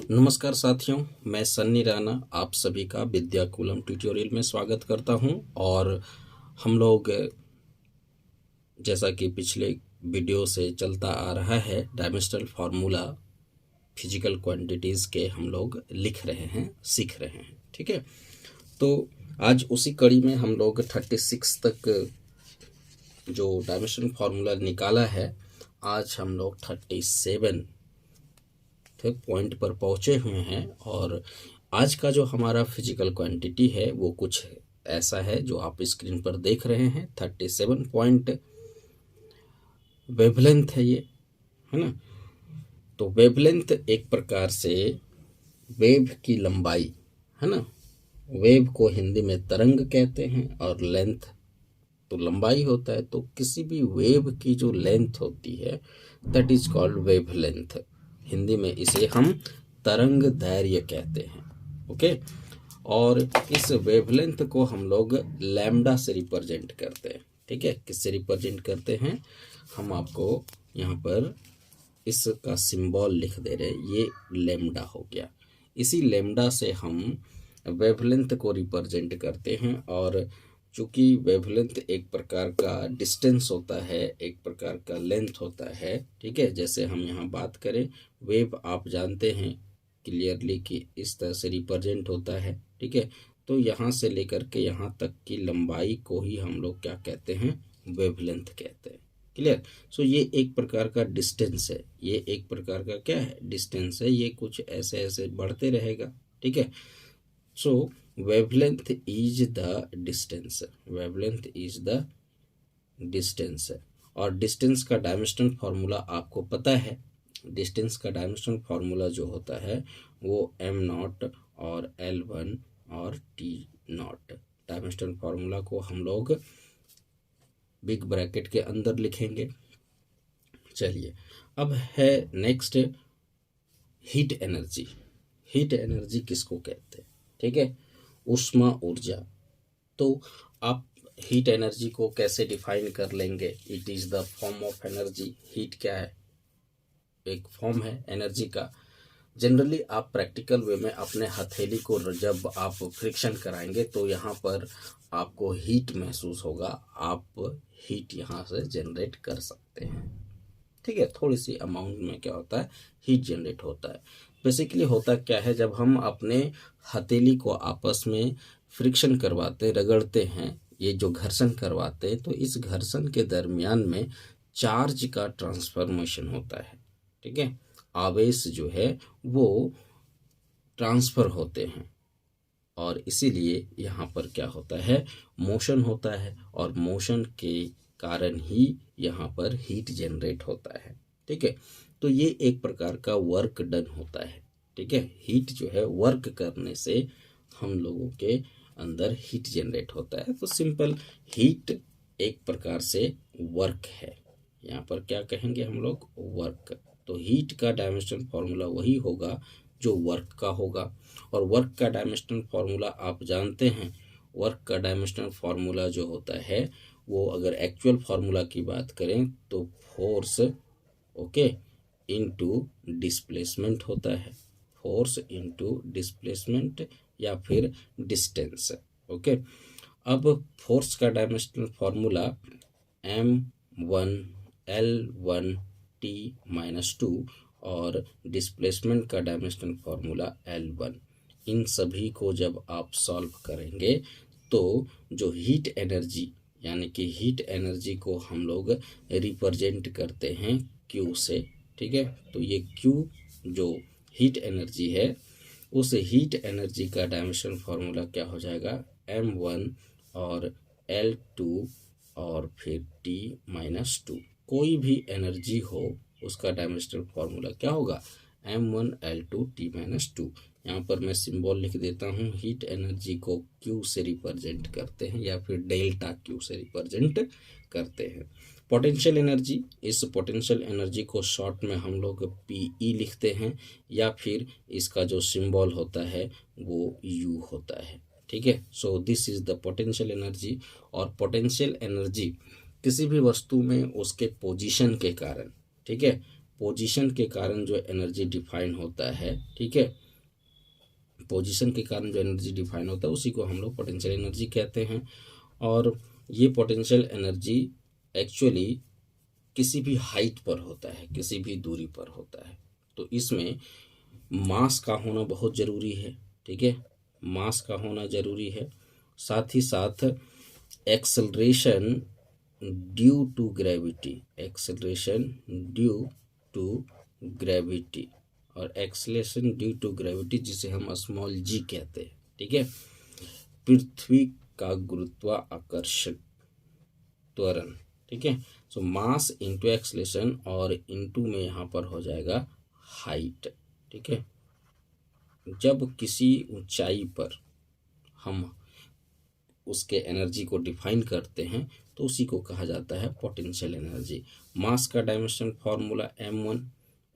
नमस्कार साथियों, मैं सन्नी राणा आप सभी का विद्याकुलम ट्यूटोरियल में स्वागत करता हूं। और हम लोग जैसा कि पिछले वीडियो से चलता आ रहा है, डायमेंशनल फार्मूला फिजिकल क्वांटिटीज़ के हम लोग लिख रहे हैं, सीख रहे हैं। ठीक है, तो आज उसी कड़ी में हम लोग 36 तक जो डायमेंशनल फार्मूला निकाला है, आज हम लोग 37 पॉइंट पर पहुंचे हुए हैं। और आज का जो हमारा फिजिकल क्वांटिटी है वो कुछ ऐसा है जो आप स्क्रीन पर देख रहे हैं। 37 पॉइंट वेवलेंथ है ये, है ना। तो वेवलेंथ एक प्रकार से वेव की लंबाई, है ना। वेव को हिंदी में तरंग कहते हैं और लेंथ तो लंबाई होता है। तो किसी भी वेव की जो लेंथ होती है that is called wave length. Hindi में इसे हम तरंग दैर्घ्य कहते हैं। ओके, और इस वेवलेंथ को हम लोग लैम्डा से रिप्रेजेंट करते हैं। ठीक है, किससे रिप्रेजेंट करते हैं, हम आपको यहाँ पर इसका सिंबल लिख दे रहे हैं, ये लैम्डा हो गया। इसी लैम्डा से हम वेवलेंथ को रिप्रेजेंट करते हैं। और चूंकि वेवलेंथ एक प्रकार का डिस्टेंस होता है, एक प्रकार का लेंथ होता है। ठीक है, जैसे हम यहाँ बात करें वेव, आप जानते हैं क्लियरली कि इस तरह से रिप्रेजेंट होता है। ठीक है, तो यहाँ से लेकर के यहाँ तक की लंबाई को ही हम लोग क्या कहते हैं, वेवलेंथ कहते हैं। क्लियर। सो ये एक प्रकार का डिस्टेंस है, ये एक प्रकार का क्या है, डिस्टेंस है। ये कुछ ऐसे ऐसे बढ़ते रहेगा। ठीक है, so wavelength is the distance, wavelength is the distance. और डिस्टेंस का डायमेंशनल फार्मूला आपको पता है। डिस्टेंस का डायमेंशनल फार्मूला जो होता है वो एम नॉट और L1 और टी नॉट। डायमेंशनल फार्मूला को हम लोग बिग ब्रैकेट के अंदर लिखेंगे। चलिए, अब है next heat energy. Heat energy किसको कहते हैं, ठीक है, ऊष्मा ऊर्जा। तो आप हीट एनर्जी को कैसे डिफाइन कर लेंगे, it is the form of energy. Heat क्या है, एक फॉर्म है एनर्जी का। जनरली आप प्रैक्टिकल वे में अपने हथेली को जब आप फ्रिक्शन कराएंगे तो यहाँ पर आपको हीट महसूस होगा, आप हीट यहाँ से जनरेट कर सकते हैं। ठीक है, थोड़ी सी अमाउंट में क्या होता है, हीट जनरेट होता है। बेसिकली होता क्या है, जब हम अपने हथेली को आपस में फ्रिक्शन करवाते, रगड़ते हैं, ये जो घर्षण करवाते हैं, तो इस घर्षण के दरमियान में चार्ज का ट्रांसफॉर्मेशन होता है। ठीक है, आवेश जो है वो ट्रांसफर होते हैं और इसीलिए यहाँ पर क्या होता है, मोशन होता है। और मोशन के कारण ही यहाँ पर हीट जनरेट होता है। ठीक है, तो ये एक प्रकार का वर्क डन होता है। ठीक है, हीट जो है वर्क करने से हम लोगों के अंदर हीट जनरेट होता है। तो सिंपल हीट एक प्रकार से वर्क है। यहाँ पर क्या कहेंगे हम लोग, वर्क। तो हीट का डायमेंशनल फॉर्मूला वही होगा जो वर्क का होगा। और वर्क का डायमेंशनल फार्मूला आप जानते हैं। वर्क का डायमेंशनल फार्मूला जो होता है वो अगर एक्चुअल फार्मूला की बात करें तो फोर्स, ओके, इनटू डिस्प्लेसमेंट होता है। फोर्स इनटू डिस्प्लेसमेंट या फिर डिस्टेंस। ओके, अब फोर्स का डायमेंशनल फार्मूला M1L1T-2 और डिस्प्लेसमेंट का डायमेंशनल फार्मूला L1। इन सभी को जब आप सॉल्व करेंगे तो जो हीट एनर्जी, यानी कि हीट एनर्जी को हम लोग रिप्रेजेंट करते हैं Q से। ठीक है, तो ये Q जो हीट एनर्जी है, उस हीट एनर्जी का डायमेंशनल फार्मूला क्या हो जाएगा, M1 और L2 और फिर T-2। कोई भी एनर्जी हो उसका डायमेंशनल फार्मूला क्या होगा, M1L2 T-2। यहाँ पर मैं सिंबल लिख देता हूँ। हीट एनर्जी को Q से रिप्रेजेंट करते हैं या फिर डेल्टा Q से रिप्रेजेंट करते हैं। पोटेंशियल एनर्जी, इस पोटेंशियल एनर्जी को शॉर्ट में हम लोग PE लिखते हैं या फिर इसका जो सिंबल होता है वो U होता है। ठीक है, so this is the potential energy. और पोटेंशियल एनर्जी किसी भी वस्तु में उसके पोजीशन के कारण, ठीक है, पोजीशन के कारण जो एनर्जी डिफाइन होता है, ठीक है, पोजीशन के कारण जो एनर्जी डिफाइन होता है उसी को हम लोग पोटेंशियल एनर्जी कहते हैं। और ये पोटेंशियल एनर्जी एक्चुअली किसी भी हाइट पर होता है, किसी भी दूरी पर होता है। तो इसमें मास का होना बहुत ज़रूरी है, ठीक है, मास का होना ज़रूरी है। साथ ही साथ acceleration due to gravity, acceleration due to gravity, और एक्सेलरेशन ड्यू टू ग्रेविटी जिसे हम स्मॉल जी कहते हैं, ठीक है, पृथ्वी का गुरुत्वाकर्षण त्वरण, ठीक है। सो मास इंटू एक्सेलरेशन और इंटू में यहाँ पर हो जाएगा हाइट, ठीक है। जब किसी ऊंचाई पर हम उसके एनर्जी को डिफाइन करते हैं तो उसी को कहा जाता है पोटेंशियल एनर्जी। मास का डायमेंशन फार्मूला m1,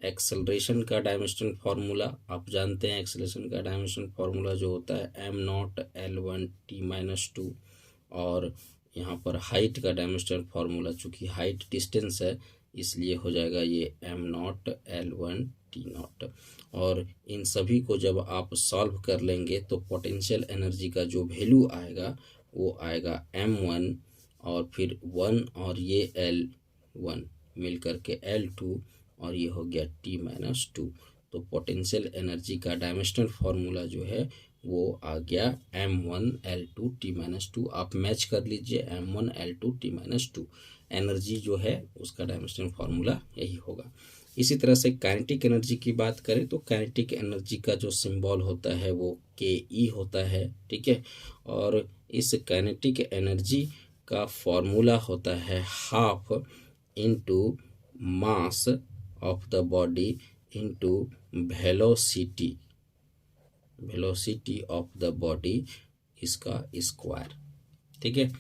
एक्सेलरेशन का डायमेंशन फार्मूला आप जानते हैं, एक्सेलरेशन का डायमेंशन फार्मूला जो होता है m0 L1 T-2, और यहाँ पर हाइट का डायमेंशन फार्मूला, चूँकि हाइट डिस्टेंस है इसलिए हो जाएगा ये m0 L1 T0। और इन सभी को जब आप सॉल्व कर लेंगे तो पोटेंशियल एनर्जी का जो वैल्यू आएगा वो आएगा m1 और फिर 1 और ये L1 मिल करके L2 और ये हो गया T-2। तो पोटेंशियल एनर्जी का डायमेंशनल फार्मूला जो है वो आ गया m1 L2 T-2। आप मैच कर लीजिए m1 L2 T-2, एनर्जी जो है उसका डायमेंशनल फार्मूला यही होगा। इसी तरह से काइनेटिक एनर्जी की बात करें तो काइनेटिक एनर्जी का जो सिंबल होता है वो के होता है, ठीक है। और इस काइनेटिक एनर्जी का फॉर्मूला होता है half into mass of the body into velocity, velocity of the body इसका स्क्वायर, ठीक है।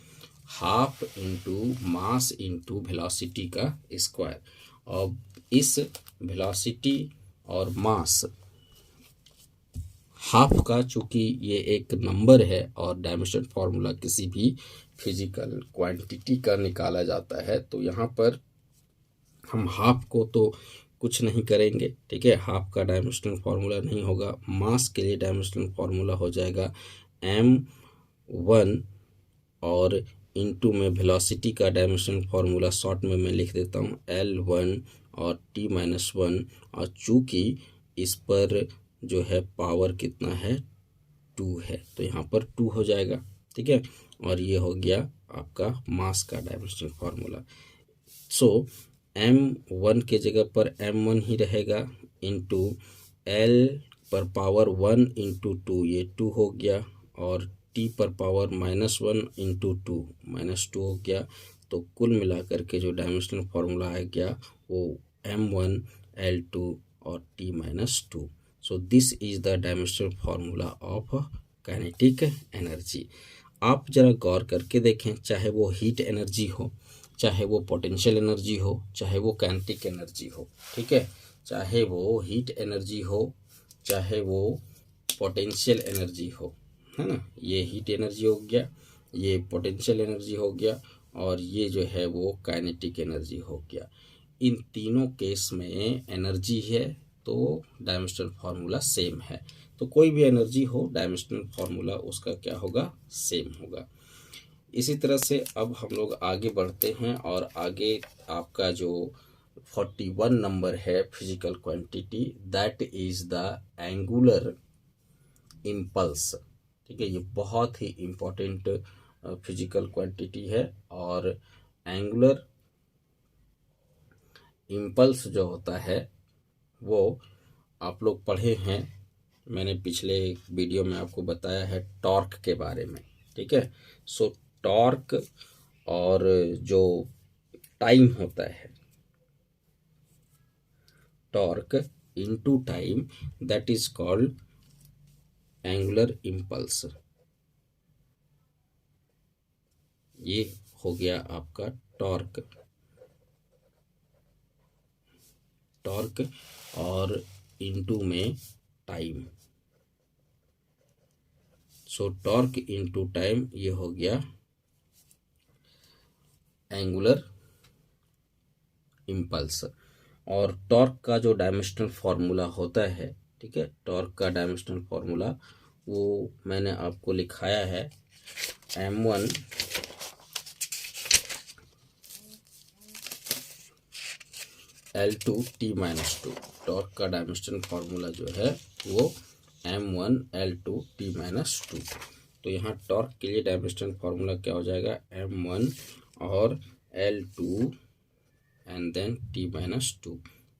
Half into mass into velocity का स्क्वायर। और इस वेलोसिटी और मास हाफ का, चूँकि ये एक नंबर है और डायमेंशन फार्मूला किसी भी फिजिकल क्वांटिटी का निकाला जाता है, तो यहाँ पर हम हाफ को तो कुछ नहीं करेंगे, ठीक है, हाफ का डायमेंशनल फार्मूला नहीं होगा। मास के लिए डायमेंशनल फार्मूला हो जाएगा m1 और इनटू में वेलोसिटी का डायमेंशनल फार्मूला शॉर्ट में मैं लिख देता हूँ L1 और T-1, और चूँकि इस पर जो है पावर कितना है 2 है तो यहाँ पर 2 हो जाएगा, ठीक है। और ये हो गया आपका मास का डायमेंशनल फार्मूला। सो m1 के जगह पर m1 ही रहेगा इनटू L पर पावर 1 इंटू 2, ये 2 हो गया, और T पर पावर -1 इंटू 2 -2 हो गया। तो कुल मिलाकर के जो डायमेंशनल फार्मूला आ गया वो m1 L2 और T-2। So this is the dimensional formula of kinetic energy. आप जरा गौर करके देखें, चाहे वो हीट एनर्जी हो, चाहे वो पोटेंशियल एनर्जी हो, चाहे वो काइनेटिक एनर्जी हो, ठीक है, चाहे वो हीट एनर्जी हो, चाहे वो पोटेंशियल एनर्जी हो, है ना, ये हीट एनर्जी हो गया, ये पोटेंशियल एनर्जी हो गया, और ये जो है वो काइनेटिक एनर्जी हो गया। इन तीनों केस में एनर्जी है तो डायमेंशनल फार्मूला सेम है। तो कोई भी एनर्जी हो डायमेंशनल फार्मूला उसका क्या होगा, सेम होगा। इसी तरह से अब हम लोग आगे बढ़ते हैं और आगे आपका जो 41 नंबर है physical quantity, that is the angular impulse, ठीक है। ये बहुत ही इम्पोर्टेंट फिजिकल क्वांटिटी है, और एंगुलर इम्पल्स जो होता है वो आप लोग पढ़े हैं, मैंने पिछले वीडियो में आपको बताया है टॉर्क के बारे में, ठीक है। सो टॉर्क और जो टाइम होता है, torque into time, that is called angular impulse. ये हो गया आपका टॉर्क, टॉर्क और इनटू में टाइम। सो टॉर्क इनटू टाइम ये हो गया एंगुलर इम्पल्स। और टॉर्क का जो डायमेंशनल फार्मूला होता है, ठीक है, टॉर्क का डायमेंशनल फार्मूला वो मैंने आपको लिखाया है m1 L2 T-2। टॉर्क का डायमेंशनल फार्मूला जो है वो m1 L2 T-2। तो यहाँ टॉर्क के लिए डायमेंशनल फार्मूला क्या हो जाएगा, m1 और L2 एंड देन T-2।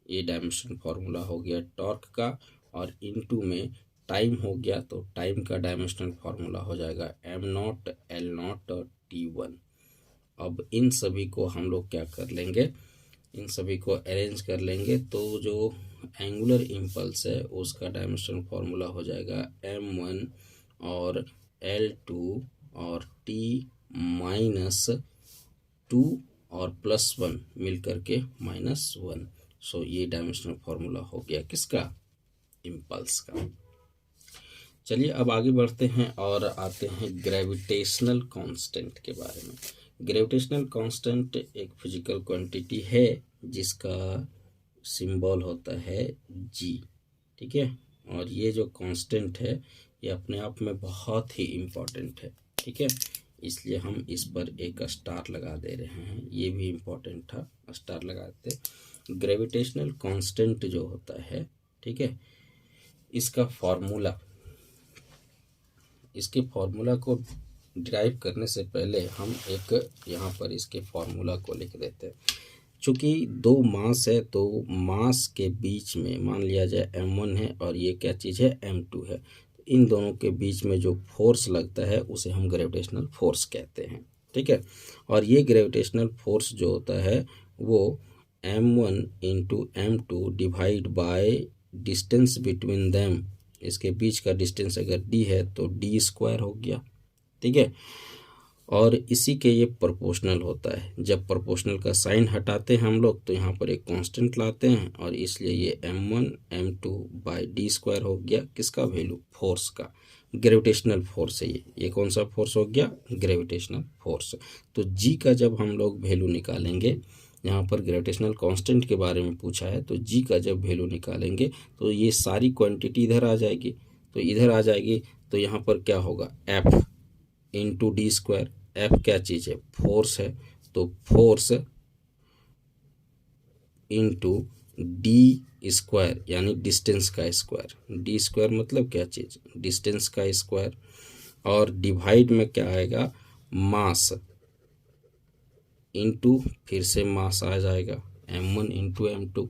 ये डायमेंशनल फार्मूला हो गया टॉर्क का, और इनटू में टाइम हो गया, तो टाइम का डायमेंशनल फार्मूला हो जाएगा m0 L0 और T1। अब इन सभी को हम लोग क्या कर लेंगे, इन सभी को अरेंज कर लेंगे, तो जो एंगुलर इम्पल्स है उसका डायमेंशनल फार्मूला हो जाएगा m1 और L2 और T-2 और +1 मिल करके -1। सो ये डायमेंशनल फार्मूला हो गया किसका, इम्पल्स का। चलिए अब आगे बढ़ते हैं और आते हैं ग्रेविटेशनल कांस्टेंट के बारे में। ग्रेविटेशनल कांस्टेंट एक फिजिकल क्वांटिटी है जिसका सिंबल होता है जी, ठीक है, और ये जो कांस्टेंट है ये अपने आप में बहुत ही इम्पोर्टेंट है, ठीक है, इसलिए हम इस पर एक स्टार लगा दे रहे हैं। ये भी इम्पोर्टेंट था, स्टार लगाते। ग्रेविटेशनल कांस्टेंट जो होता है, ठीक है, इसका फॉर्मूला, इसके फॉर्मूला को डिराइव करने से पहले हम एक यहाँ पर इसके फॉर्मूला को लिख देते हैं। चूँकि दो मास है तो मास के बीच में मान लिया जाए m1 है और ये क्या चीज़ है, m2 है, तो इन दोनों के बीच में जो फोर्स लगता है उसे हम ग्रेविटेशनल फोर्स कहते हैं, ठीक है। और ये ग्रेविटेशनल फोर्स जो होता है वो m1 into m2 divide by distance between them, इसके बीच का डिस्टेंस अगर d है तो d² हो गया, ठीक है, और इसी के ये प्रोपोर्शनल होता है। जब प्रोपोर्शनल का साइन हटाते हैं हम लोग तो यहाँ पर एक कांस्टेंट लाते हैं, और इसलिए ये m1 m2 बाई d² हो गया किसका वैल्यू, फोर्स का, ग्रेविटेशनल फोर्स है ये कौन सा फोर्स हो गया, ग्रेविटेशनल फोर्स। तो g का जब हम लोग वैल्यू निकालेंगे, यहाँ पर ग्रेविटेशनल कांस्टेंट के बारे में पूछा है, तो g का जब वैल्यू निकालेंगे तो ये सारी क्वांटिटी इधर आ जाएगी, तो इधर आ जाएगी, तो यहाँ पर क्या होगा, f इंटू d²। f क्या चीज़ है, फोर्स है, तो फोर्स इंटू d² यानी डिस्टेंस का स्क्वायर, d² मतलब क्या चीज़, डिस्टेंस का स्क्वायर, और डिवाइड में क्या आएगा, मास इंटू फिर से मास आ जाएगा m1 इंटू m2।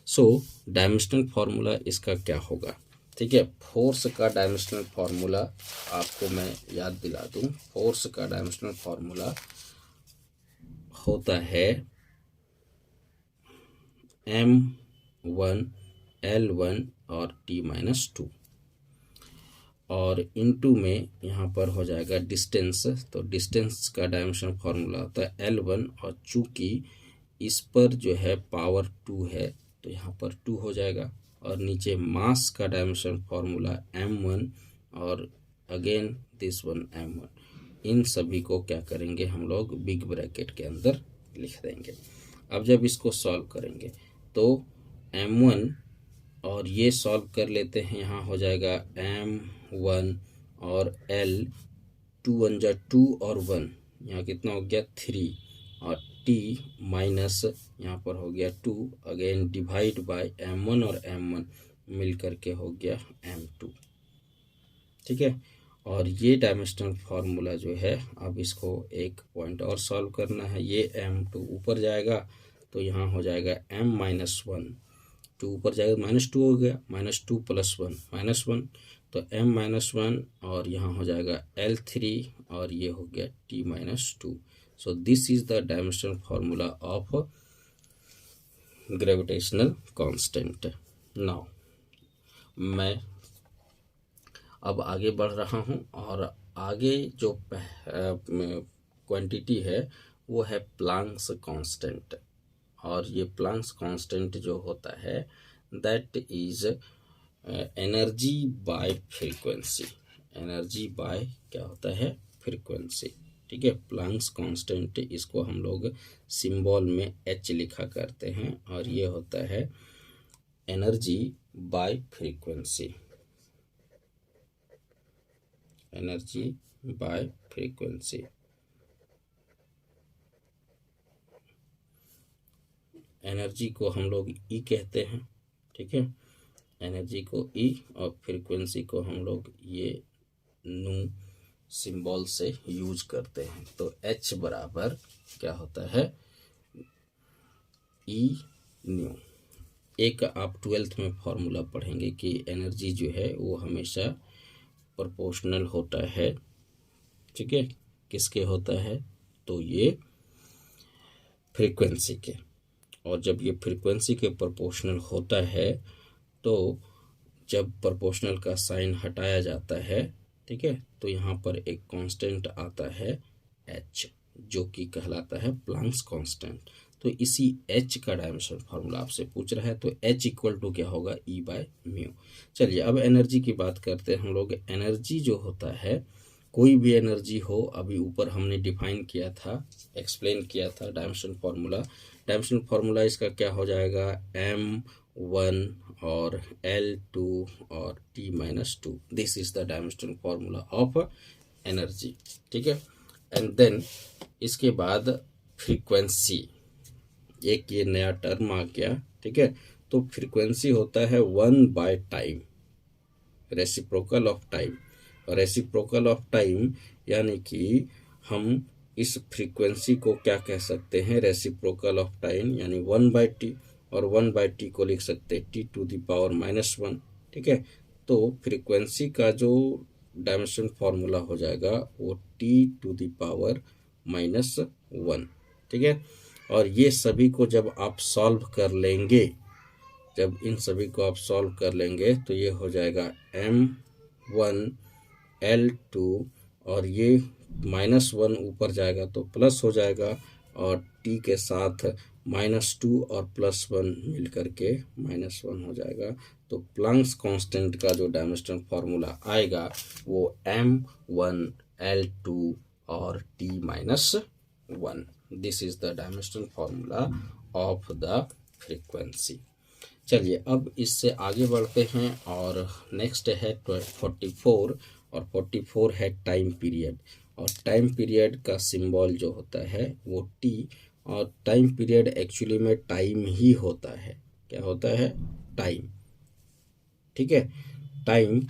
सो डायमेंशनल फार्मूला इसका क्या होगा, ठीक है, फोर्स का डायमेंशनल फार्मूला आपको मैं याद दिला दूं। फोर्स का डायमेंशनल फार्मूला होता है m1 L1 और T-2, और इनटू में यहाँ पर हो जाएगा डिस्टेंस, तो डिस्टेंस का डायमेंशनल फार्मूला होता है L1, और चूँकि इस पर जो है पावर 2 है तो यहाँ पर 2 हो जाएगा, और नीचे मास का डायमेंशनल फार्मूला m1 और अगेन दिस वन m1। इन सभी को क्या करेंगे हम लोग बिग ब्रैकेट के अंदर लिख देंगे। अब जब इसको सॉल्व करेंगे तो m1 और ये सॉल्व कर लेते हैं, यहाँ हो जाएगा m1 और L 2 1 जा 2 और 1, यहाँ कितना हो गया 3, और t माइनस यहाँ पर हो गया 2, अगेन डिवाइड बाय m1 और m1 मिल करके हो गया m2, ठीक है। और ये डायमेंशनल फार्मूला जो है, अब इसको एक पॉइंट और सॉल्व करना है, ये m2 ऊपर जाएगा तो यहाँ हो जाएगा m-1, 2 ऊपर जाएगा -2 हो गया, -2 + 1 -1, तो m-1 और यहाँ हो जाएगा L3 और ये हो गया T-2। So this is the dimensional formula of gravitational constant. Now मैं अब आगे बढ़ रहा हूँ, और आगे जो क्वांटिटी है वो है प्लांक्स कांस्टेंट, और ये प्लांक्स कांस्टेंट जो होता है that is energy by frequency. Energy by क्या होता है, फ्रीक्वेंसी, ठीक है। प्लैंक्स कांस्टेंट, इसको हम लोग सिंबल में एच लिखा करते हैं, और ये होता है energy by frequency, energy by frequency. Energy को हम लोग ई कहते हैं, ठीक है, एनर्जी को ई, और फ्रीक्वेंसी को हम लोग ये नू सिंबल से यूज करते हैं। तो एच बराबर क्या होता है, ई न्यू। एक आप 12th में फॉर्मूला पढ़ेंगे कि एनर्जी जो है वो हमेशा प्रोपोर्शनल होता है, ठीक है, किसके होता है, तो ये फ्रीक्वेंसी के। और जब ये फ्रीक्वेंसी के प्रोपोर्शनल होता है तो जब प्रोपोर्शनल का साइन हटाया जाता है, ठीक है, तो यहाँ पर एक कांस्टेंट आता है एच, जो कि कहलाता है प्लैंक्स कांस्टेंट। तो इसी एच का डायमेंशन फार्मूला आपसे पूछ रहा है, तो एच इक्वल टू क्या होगा, ई बाय म्यू। चलिए अब एनर्जी की बात करते हैं हम लोग। एनर्जी जो होता है, कोई भी एनर्जी हो, अभी ऊपर हमने डिफाइन किया था, एक्सप्लेन किया था डायमेंशन फार्मूला। डायमेंशन फार्मूला इसका क्या हो जाएगा, m1 और L2 और T-2, this is the dimensional formula of energy, ठीक है। एंड देन इसके बाद फ्रीक्वेंसी, एक ये नया टर्म आ गया, ठीक है। तो फ्रीक्वेंसी होता है 1 by time, reciprocal of time. और रेसिप्रोकल ऑफ टाइम यानी कि हम इस फ्रीक्वेंसी को क्या कह सकते हैं, रेसिप्रोकल ऑफ टाइम यानी 1/t, और 1/t को लिख सकते हैं T⁻⁻1, ठीक है। तो फ्रीक्वेंसी का जो डायमेंशन फार्मूला हो जाएगा वो T⁻⁻1, ठीक है। और ये सभी को जब आप सॉल्व कर लेंगे, जब इन सभी को आप सॉल्व कर लेंगे तो ये हो जाएगा m1 L2, और ये -1 ऊपर जाएगा तो प्लस हो जाएगा, और t के साथ -2 और +1 मिल करके -1 हो जाएगा। तो प्लैंक्स कांस्टेंट का जो डायमेंशनल फार्मूला आएगा वो m1 L2 और T-1, this is the dimensional formula of the frequency. चलिए अब इससे आगे बढ़ते हैं, और नेक्स्ट है 44, और 44 है टाइम पीरियड। और टाइम पीरियड का सिंबल जो होता है वो टी, और टाइम पीरियड एक्चुअली में टाइम ही होता है, क्या होता है, टाइम, ठीक है, टाइम।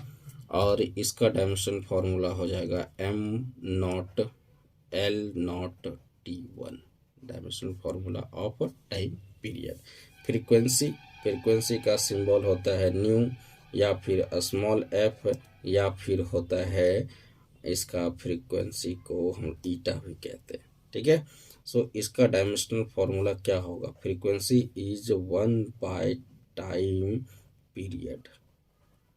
और इसका डायमेंशन फार्मूला हो जाएगा m0 L0 T1, dimension formula of time period. Frequency, frequency का सिंबल होता है न्यू, या फिर स्मॉल f, या फिर होता है इसका फ्रीक्वेंसी को हम ईटा भी कहते हैं, ठीक है। सो इसका डायमेंशनल फार्मूला क्या होगा, frequency is 1 by time period,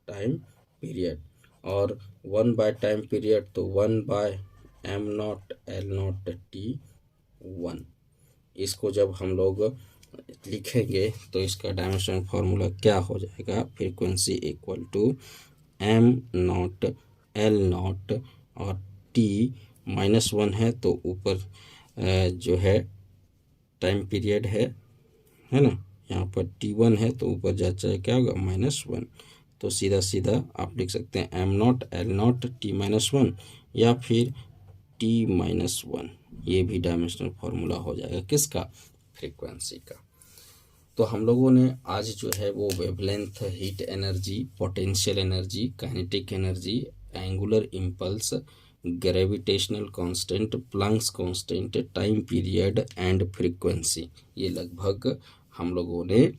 time period, और 1 बाय टाइम पीरियड तो 1 बाय m0 L0 T1। इसको जब हम लोग लिखेंगे तो इसका डायमेंशन फार्मूला क्या हो जाएगा, frequency equal to m0 L0, और T-1 है तो ऊपर जो है टाइम पीरियड है ना, यहाँ पर T1 है तो ऊर जाता है क्या होगा, -1। तो सीधा सीधा आप लिख सकते हैं m0 L0 T-1, या फिर T-1, ये भी डायमेंशनल फार्मूला हो जाएगा किसका, फ्रीक्वेंसी का। तो हम लोगों ने आज जो है वो wavelength, heat energy, potential energy, kinetic energy, angular impulse, gravitational constant, Planck's constant, time period and frequency, ये लगभग हम लोगों ने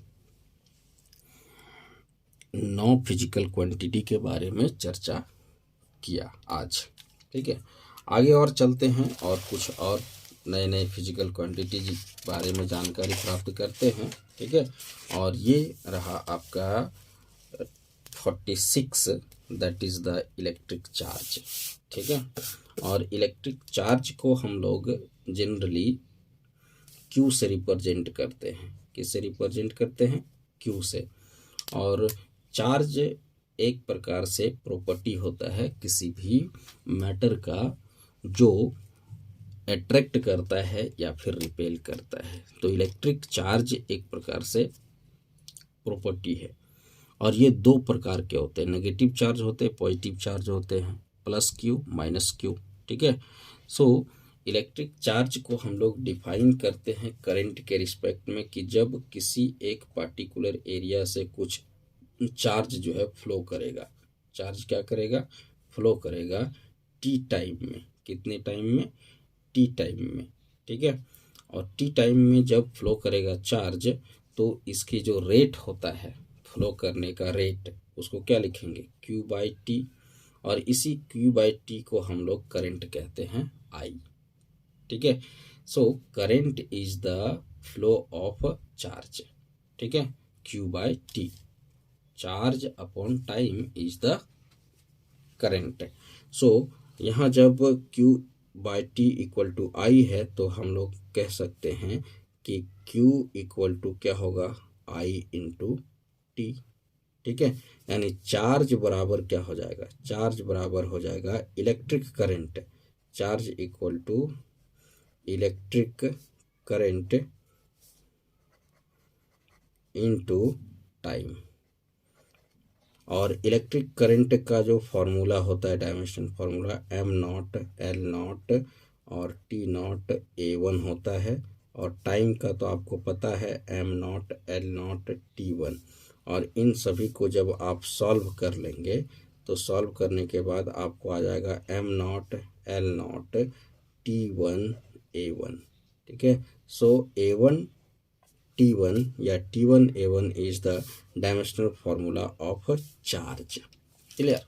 9 फिजिकल क्वांटिटी के बारे में चर्चा किया आज, ठीक है। आगे और चलते हैं और कुछ और नए नए फिजिकल क्वांटिटी बारे में जानकारी प्राप्त करते हैं, ठीक है। और ये रहा आपका 46, that is the electric charge, ठीक है। और इलेक्ट्रिक चार्ज को हम लोग जनरली क्यू से रिप्रेजेंट करते हैं, किससे रिप्रेजेंट करते हैं, क्यू से। और चार्ज एक प्रकार से प्रॉपर्टी होता है किसी भी मैटर का जो अट्रैक्ट करता है या फिर रिपेल करता है। तो इलेक्ट्रिक चार्ज एक प्रकार से प्रॉपर्टी है, और ये दो प्रकार के होते हैं, नेगेटिव चार्ज होते हैं, पॉजिटिव चार्ज होते हैं, प्लस क्यू माइनस क्यू। ठीक है। सो इलेक्ट्रिक चार्ज को हम लोग डिफाइन करते हैं करंट के रिस्पेक्ट में कि जब किसी एक पार्टिकुलर एरिया से कुछ चार्ज जो है फ्लो करेगा। चार्ज क्या करेगा? फ्लो करेगा टी टाइम में। कितने टाइम में? टी टाइम में। ठीक है। और टी टाइम में जब फ्लो करेगा चार्ज, तो इसकी जो रेट होता है फ्लो करने का रेट, उसको क्या लिखेंगे? Q by T. और इसी क्यू बाई टी को हम लोग करंट कहते हैं, आई। ठीक है। So current is the flow of charge. ठीक है। Q by T, charge upon time is the current. So यहाँ जब Q by T equal to I है, तो हम लोग कह सकते हैं कि Q इक्वल टू क्या होगा? आई इंटू टी। ठीक है। यानी चार्ज बराबर क्या हो जाएगा? चार्ज बराबर हो जाएगा electric current. Charge equal to electric current into time. और इलेक्ट्रिक करंट का जो फॉर्मूला होता है, dimension formula, M not L not और टी नॉट ए वन होता है। और टाइम का तो आपको पता है, M not L not T one. और इन सभी को जब आप सॉल्व कर लेंगे, तो सॉल्व करने के बाद आपको आ जाएगा M not L not T one A one. ठीक है। सो ए वन T1 या T1 A1 is the dimensional formula of charge. Clear.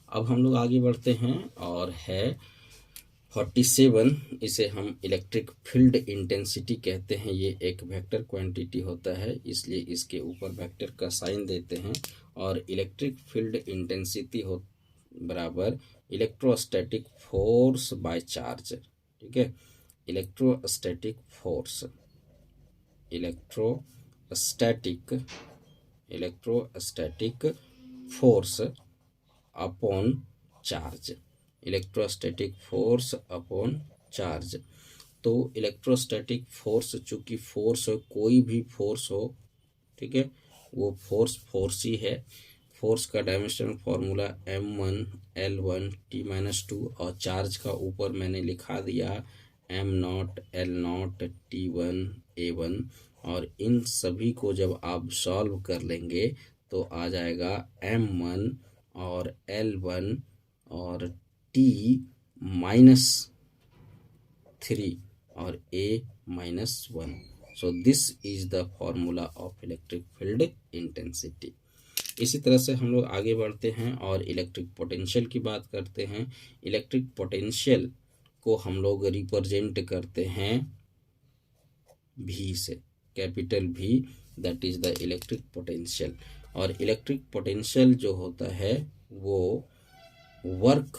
अब हम लोग आगे बढ़ते हैं, और है 47। इसे हम इलेक्ट्रिक फील्ड इंटेंसिटी कहते हैं। ये एक वेक्टर क्वांटिटी होता है, इसलिए इसके ऊपर वेक्टर का साइन देते हैं। और इलेक्ट्रिक फील्ड इंटेंसिटी हो बराबर इलेक्ट्रोस्टैटिक फोर्स बाय चार्ज। ठीक है। Electrostatic force, electrostatic force upon charge. Electrostatic force upon charge. तो इलेक्ट्रोस्टैटिक फोर्स, चूंकि फोर्स हो, कोई भी फोर्स हो, ठीक है, वो फोर्स ही है। फोर्स का dimensional formula m1 l1 t-2, और चार्ज का ऊपर मैंने लिखा दिया m not l not t1 a1। और इन सभी को जब आप सॉल्व कर लेंगे, तो आ जाएगा m1 और l1 और t-3 और a-1। So this is the formula of electric field intensity. इसी तरह से हम लोग आगे बढ़ते हैं और इलेक्ट्रिक पोटेंशियल की बात करते हैं। इलेक्ट्रिक पोटेंशियल को हम लोग रिप्रेजेंट करते हैं V से, capital V, that is the electric potential. और इलेक्ट्रिक पोटेंशियल जो होता है वो वर्क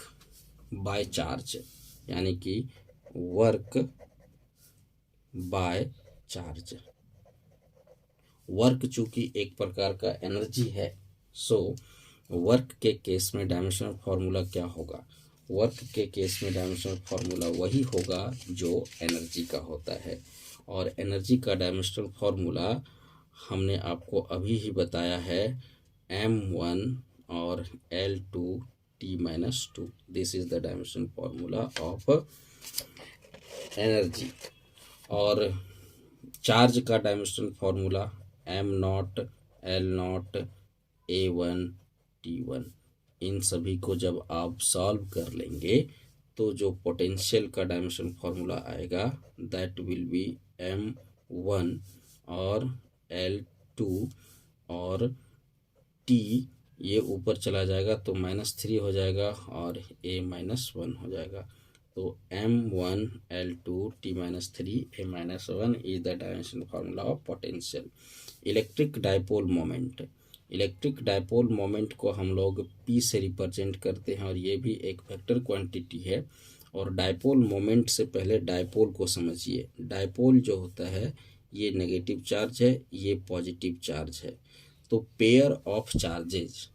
बाय चार्ज, यानी कि वर्क बाय चार्ज। वर्क चूंकि एक प्रकार का एनर्जी है, सो वर्क के केस में डायमेंशनल फॉर्मूला क्या होगा? वर्क के केस में डायमेंशनल फॉर्मूला वही होगा जो एनर्जी का होता है। और एनर्जी का डायमेंशनल फॉर्मूला हमने आपको अभी ही बताया है, m1 और l2 t-2। This is the dimensional formula of energy. और चार्ज का dimensional formula m not l not a1 t1। इन सभी को जब आप सॉल्व कर लेंगे, तो जो पोटेंशियल का डायमेंशनल फॉर्मूला आएगा, दैट विल बी m1 और l2 और t, ये ऊपर चला जाएगा तो -3 हो जाएगा और a-1 हो जाएगा। तो m1 l2 t-3 a-1 is the dimensional formula of potential. Electric dipole moment, electric dipole moment को हम लोग P से रिप्रेजेंट करते हैं, और ये भी एक वेक्टर क्वांटिटी है। और डाइपोल मोमेंट से पहले डाइपोल को समझिए। डाइपोल जो होता है, ये नेगेटिव चार्ज है, ये पॉजिटिव चार्ज है। तो pair of charges,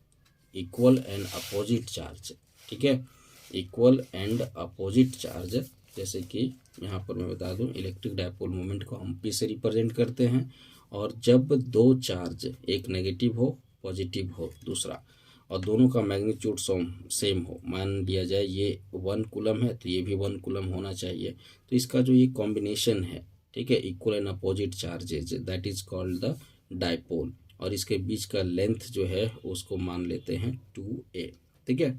equal and opposite charge, ठीक है, इक्वल एंड अपोजिट चार्ज जैसे कि यहाँ पर मैं बता दूं, इलेक्ट्रिक डायपोल मोमेंट को हम P से रिप्रेजेंट करते हैं। और जब दो चार्ज, एक नेगेटिव हो पॉजिटिव हो दूसरा, और दोनों का मैग्नीट्यूड सेम हो, मान लिया जाए ये 1 कूलम है तो ये भी 1 कूलम होना चाहिए, तो इसका जो ये कॉम्बिनेशन है, ठीक है, equal and opposite charges, that is called the dipole. और इसके बीच का लेंथ जो है उसको मान लेते हैं 2a, ठीक है।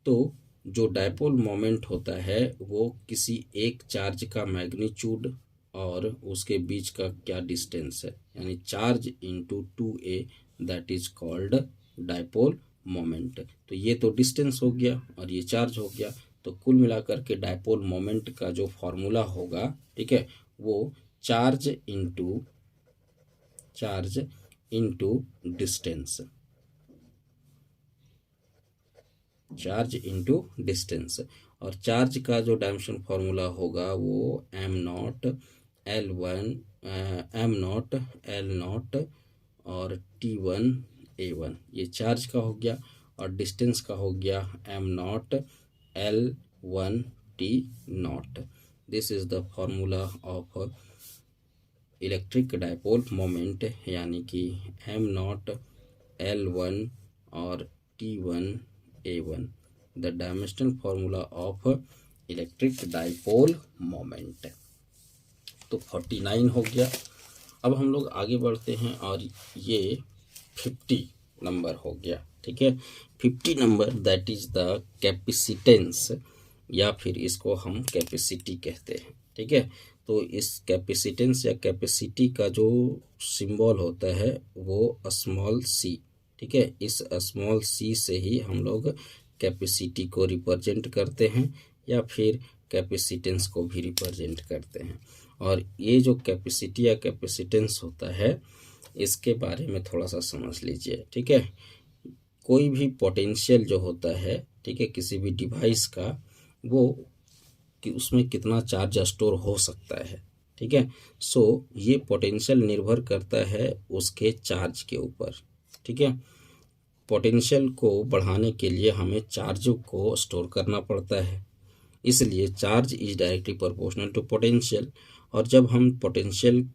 तो जो डायपोल मोमेंट होता है वो किसी एक चार्ज का मैग्नीट्यूड और उसके बीच का क्या डिस्टेंस है, यानी charge into 2a, that is called dipole moment. तो ये तो डिस्टेंस हो गया और ये चार्ज हो गया, तो कुल मिलाकर के डायपोल मोमेंट का जो फॉर्मूला होगा, ठीक है, वो charge into distance, charge into distance. और चार्ज का जो डायमेंशन फॉर्मूला होगा वो एम नॉट एल नॉट और T1 A1, ये चार्ज का हो गया। और डिस्टेंस का हो गया am not L1 T0। This is the formula of electric dipole moment, यानी कि एम नॉट L1 और T1A1, the dimensional formula of electric dipole moment. तो 49 हो गया। अब हम लोग आगे बढ़ते हैं और ये 50 नंबर हो गया, ठीक है। 50 number that is the capacitance, या फिर इसको हम कैपेसिटी कहते हैं, ठीक है। तो इस कैपेसिटेंस या कैपेसिटी का जो सिंबल होता है वो स्मॉल c, ठीक है। इस स्मॉल c से ही हम लोग कैपेसिटी को रिप्रेजेंट करते हैं या फिर कैपेसिटेंस को भी रिप्रेजेंट करते हैं। और ये जो कैपेसिटी या कैपेसिटेंस होता है इसके बारे में थोड़ा सा समझ लीजिए, ठीक है। कोई भी पोटेंशियल जो होता है, ठीक है, किसी भी डिवाइस का, वो कि उसमें कितना चार्ज स्टोर हो सकता है, ठीक है। सो ये पोटेंशियल निर्भर करता है उसके चार्ज के ऊपर, ठीक है। पोटेंशियल को बढ़ाने के लिए हमें चार्ज को स्टोर करना पड़ता है, इसलिए charge is directly proportional to potential. और जब हम पोटेंशियल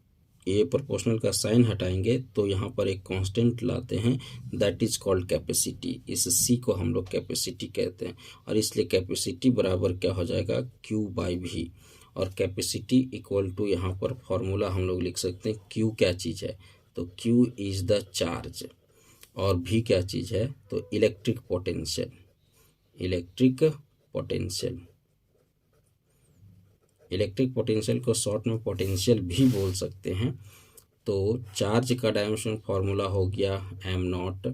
ये प्रोपोर्शनल का साइन हटाएंगे तो यहाँ पर एक कांस्टेंट लाते हैं, दैट इज कॉल्ड कैपेसिटी। इस c को हम लोग कैपेसिटी कहते हैं, और इसलिए कैपेसिटी बराबर क्या हो जाएगा, Q/V। और कैपेसिटी इक्वल टू यहाँ पर फॉर्मूला हम लोग लिख सकते हैं, Q क्या चीज़ है, तो Q इज द चार्ज, और V क्या चीज़ है, तो इलेक्ट्रिक पोटेंशियल। इलेक्ट्रिक पोटेंशियल को शॉर्ट में पोटेंशियल भी बोल सकते हैं। तो चार्ज का डायमेंशन फार्मूला हो गया एम नॉट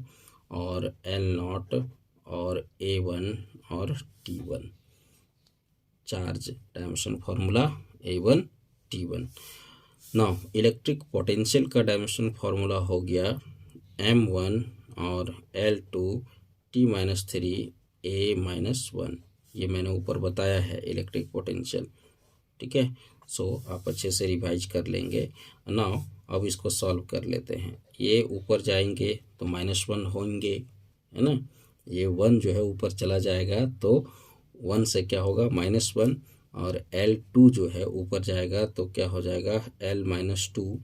और एल नॉट और A1 और T1, charge dimension formula A1 T1। Now electric potential का डायमेंशन फार्मूला हो गया M1 और L2 T-3 A-1, ये मैंने ऊपर बताया है इलेक्ट्रिक पोटेंशियल, ठीक है। सो आप अच्छे से रिवाइज कर लेंगे। नाउ अब इसको सॉल्व कर लेते हैं। ये ऊपर जाएंगे तो -1 होंगे, है ना। ये 1 जो है ऊपर चला जाएगा तो 1 से क्या होगा, -1, और L2 जो है ऊपर जाएगा तो क्या हो जाएगा, L-2,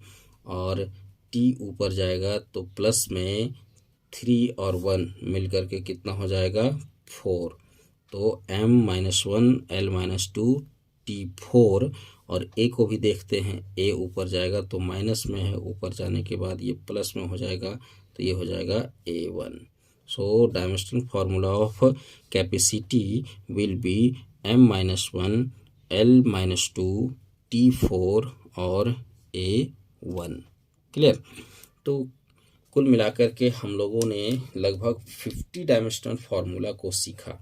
और T ऊपर जाएगा तो प्लस में 3 और 1 मिल करके कितना हो जाएगा, 4। तो M-1 L-2 T4, और A को भी देखते हैं, A ऊपर जाएगा तो माइनस में है, ऊपर जाने के बाद ये प्लस में हो जाएगा तो ये हो जाएगा A1। So dimensional formula of capacity will be M-1 L-2 T4 और A1। क्लियर। तो कुल मिलाकर के हम लोगों ने लगभग 50 डायमेंशनल फार्मूला को सीखा।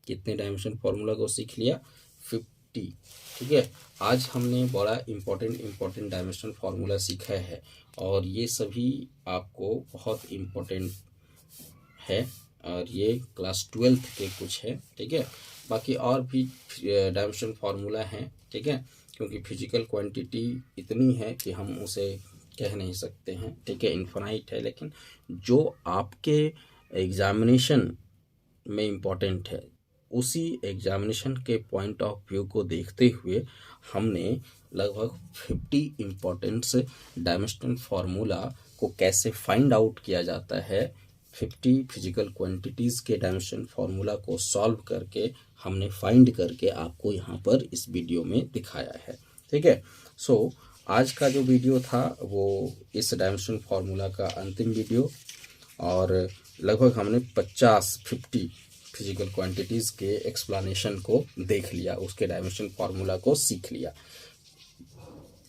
कितने डायमेंशनल फार्मूला को सीख लिया, 50, ठीक है। आज हमने बड़ा इम्पोर्टेंट डायमेंशनल फार्मूला सीखा है, और ये सभी आपको बहुत इम्पोर्टेंट है, और ये क्लास 12th के कुछ है, ठीक है। बाकी और भी डायमेंशनल फार्मूला हैं, ठीक है, क्योंकि फिजिकल क्वांटिटी इतनी है कि हम उसे कह नहीं सकते हैं, ठीक है, इन्फिनाइट है। लेकिन जो आपके एग्जामिनेशन में इम्पोर्टेंट है, उसी एग्जामिनेशन के पॉइंट ऑफ व्यू को देखते हुए हमने लगभग 50 इम्पोर्टेंट्स डायमेंशनल फार्मूला को कैसे फाइंड आउट किया जाता है, 50 फिजिकल क्वांटिटीज़ के डायमेंशन फार्मूला को सॉल्व करके हमने फाइंड करके आपको यहाँ पर इस वीडियो में दिखाया है। ठीक है, सो आज का जो वीडियो था वो इस डायमेंशन फार्मूला का अंतिम वीडियो, और लगभग हमने 50 फिजिकल क्वांटिटीज़ के एक्सप्लेनेशन को देख लिया, उसके डायमेंशन फार्मूला को सीख लिया।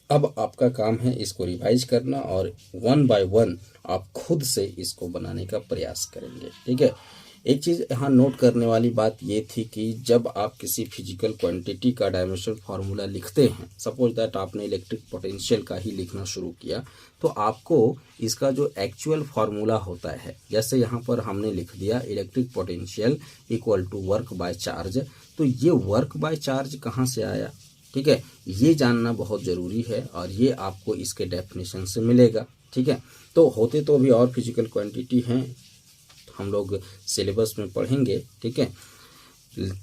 अब आपका काम है इसको रिवाइज करना और 1 बाय 1 आप खुद से इसको बनाने का प्रयास करेंगे। ठीक है, एक चीज़ यहाँ नोट करने वाली बात ये थी कि जब आप किसी फिजिकल क्वांटिटी का डायमेंशनल फार्मूला लिखते हैं, सपोज दैट आपने इलेक्ट्रिक पोटेंशियल का ही लिखना शुरू किया, तो आपको इसका जो एक्चुअल फार्मूला होता है, जैसे यहाँ पर हमने लिख दिया electric potential equal to work by charge, तो ये वर्क बाय चार्ज कहाँ से आया, ठीक है, ये जानना बहुत ज़रूरी है और ये आपको इसके डेफिनेशन से मिलेगा। ठीक है, तो होते तो अभी और फिजिकल क्वांटिटी हैं, हम लोग सिलेबस में पढ़ेंगे। ठीक है,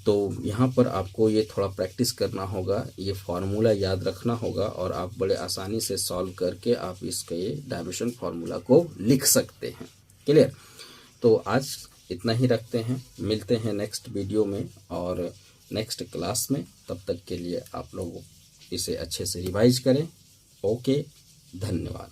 तो यहाँ पर आपको ये थोड़ा प्रैक्टिस करना होगा, ये फार्मूला याद रखना होगा और आप बड़े आसानी से सॉल्व करके आप इसके डायमेंशन फार्मूला को लिख सकते हैं। क्लियर, तो आज इतना ही रखते हैं, मिलते हैं नेक्स्ट वीडियो में और नेक्स्ट क्लास में। तब तक के लिए आप लोग इसे अच्छे से रिवाइज करें। ओके, धन्यवाद।